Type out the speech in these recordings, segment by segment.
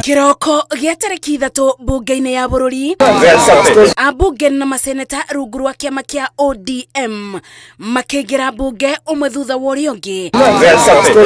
Kiroko gĩa tarĩki 3 mbunge-inĩ ya bũrũri, ambunge na maseneta rungu rwa kĩama kĩa ODM makĩingĩra mbunge ũmwe thutha wa ũrĩa ũngĩ,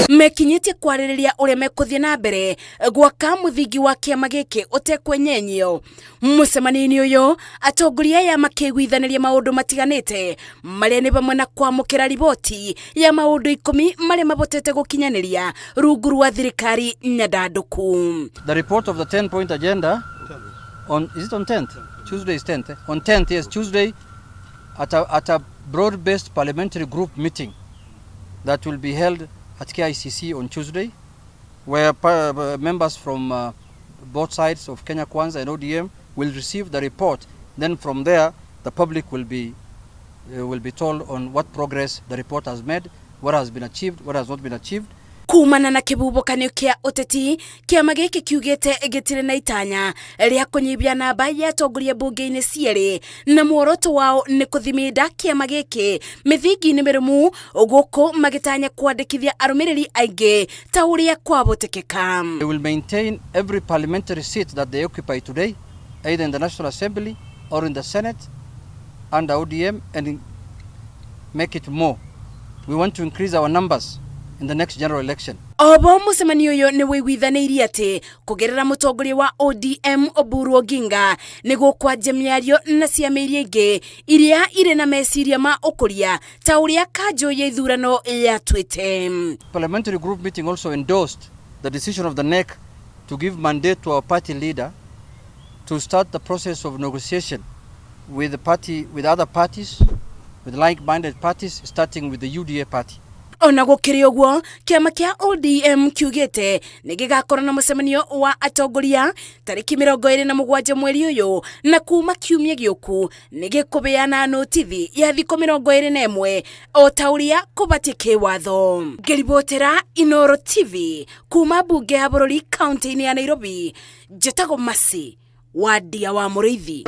mekinyĩtie kwarĩrĩria ũrĩa mekũthiĩ na mbere gwaka mũthingi wa kĩama gĩkĩ ũtekwenyenyio. Mũcemanio-inĩ ũyũ atongoria aya makĩiguithanĩria maũndũ matiganĩte marĩa nĩ bamwe na kwamũkĩra riboti ya maũndũ 10 marĩa mabotete gũkinyanĩria rungu rwa thirikari nyandandũku. The report of the 10-point agenda on, is it on 10th? Tuesday is 10th. On 10th, yes, Tuesday, at a broad-based parliamentary group meeting that will be held at KICC on Tuesday, where members from both sides of Kenya Kwanza and ODM will receive the report. Then from there, the public will be told on what progress the report has made, what has been achieved, what has not been achieved. Kumana na kibubokanio kia ũteti, kĩama gĩkĩ kiugĩte gĩtirĩ na itanya rĩa kũnyibia namba ya atongoria mbunge-inĩ cierĩ, na muoroto wao nĩ kũthimĩnda kĩama gĩkĩ mĩthingi-inĩ mĩrũmu gũkũ magĩtanya kwandĩkithia arũmĩrĩri aingĩ ta ũrĩa kwabotekeka. They will maintain every parliamentary seat that they occupy today, either in the National Assembly or in the Senate under ODM, and make it more. We want to increase our numbers in the next general election. Obo mũcemanio ũyũ nĩ wĩiguithanĩirie atĩ kũgerera mũtongoria wa ODM Oburu Oginga nĩ gũkwanjia mĩario na ciama iria ingĩ iria irĩ na meciria ma ũkũria ta ũrĩa kanjũ ya ithurano yatuĩte. Parliamentary group meeting also endorsed the decision of the NEC to give mandate to our party leader to start the process of negotiation with other parties, with like-minded parties, starting with the UDA party. Ona gũkĩrĩ ũguo, kĩama kĩa ODM kiugĩte nĩ gĩgakorwo na mũcemanio wa atongoria tarĩki 27 mweri ũyũ, na kuma kiumia gĩũku nĩ gĩkũbeana notithi ya thikũ 21 o ta ũrĩa kũbatiĩ kĩwatho. Ngĩribotera Inooro TV kuma mbunge ya bũrũri kaunti-inĩ ya Nairobi, njĩtagwo Masi Wadia wa Mũrĩithi.